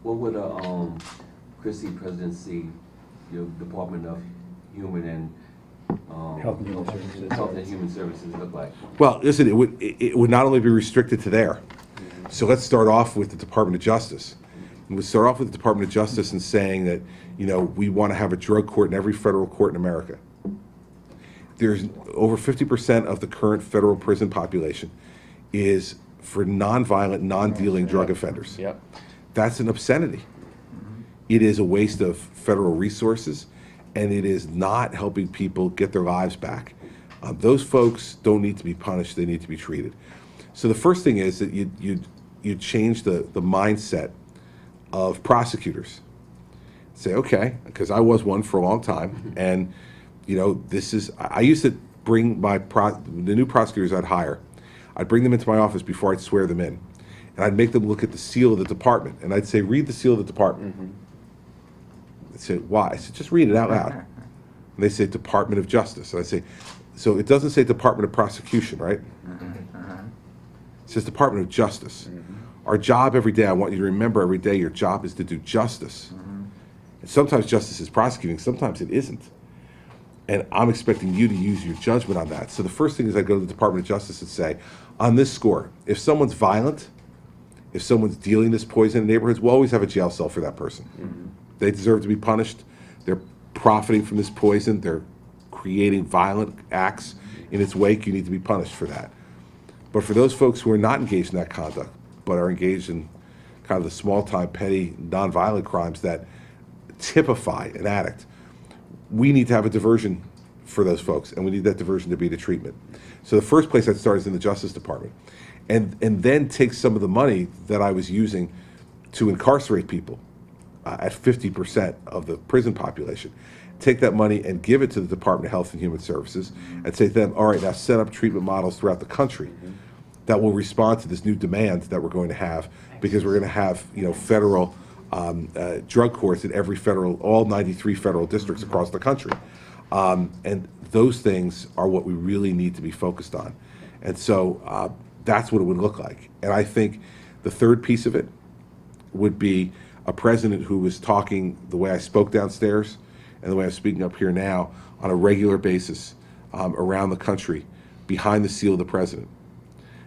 What would a Christie presidency, your Department of Human and Health and Human Services. Health and Human Services look like? Well, listen, it would not only be restricted to there. So let's start off with the Department of Justice. We start off with the Department of Justice and saying that, you know, we want to have a drug court in every federal court in America. There's over 50% of the current federal prison population is for nonviolent, non-dealing drug offenders. Yep. That's an obscenity. It is a waste of federal resources, and it is not helping people get their lives back. Those folks don't need to be punished, they need to be treated. So the first thing is that you change the mindset of prosecutors. Say, okay, because I was one for a long time, and you know, I used to bring the new prosecutors I'd hire, I'd bring them into my office before I'd swear them in, and I'd make them look at the seal of the department, and I'd say, read the seal of the department. They'd say, why? I said, just read it out loud. And they say, Department of Justice. And I say, so it doesn't say Department of Prosecution, right? It says Department of Justice. Our job every day, I want you to remember every day, your job is to do justice. And sometimes justice is prosecuting, sometimes it isn't. And I'm expecting you to use your judgment on that. So the first thing is I go to the Department of Justice and say, on this score, if someone's violent, if someone's dealing this poison in neighborhoods, we'll always have a jail cell for that person. They deserve to be punished. They're profiting from this poison. They're creating violent acts in its wake. You need to be punished for that. But for those folks who are not engaged in that conduct, but are engaged in kind of the small-time, petty, nonviolent crimes that typify an addict, we need to have a diversion for those folks, and we need that diversion to be the treatment. So the first place I'd start is in the Justice Department, and then take some of the money that I was using to incarcerate people at 50% of the prison population, take that money and give it to the Department of Health and Human Services, and say to them, all right, now set up treatment models throughout the country that will respond to this new demand that we're going to have, because we're going to have, you know, federal drug courts in all 93 federal districts across the country. And those things are what we really need to be focused on. And so that's what it would look like. And I think the third piece of it would be a president who was talking the way I spoke downstairs and the way I'm speaking up here now on a regular basis around the country behind the seal of the president,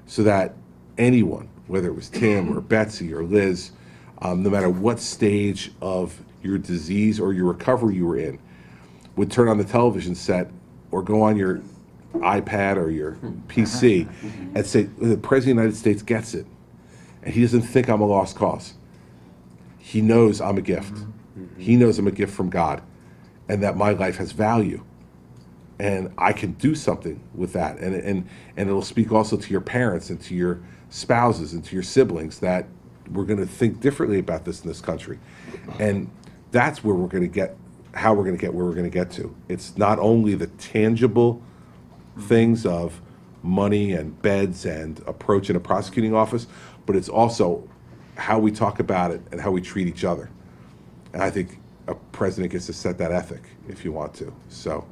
so that anyone, whether it was Tim or Betsy or Liz, no matter what stage of your disease or your recovery you were in, would turn on the television set or go on your iPad or your PC and say, the President of the United States gets it. And he doesn't think I'm a lost cause. He knows I'm a gift. He knows I'm a gift from God, and that my life has value. And I can do something with that. And it'll speak also to your parents and to your spouses and to your siblings that we're going to think differently about this in this country. And that's where we're going to get, how we're going to get where we're going to get to. It's not only the tangible things of money and beds and approach in a prosecuting office, but it's also how we talk about it and how we treat each other. And I think a president gets to set that ethic if you want to. So.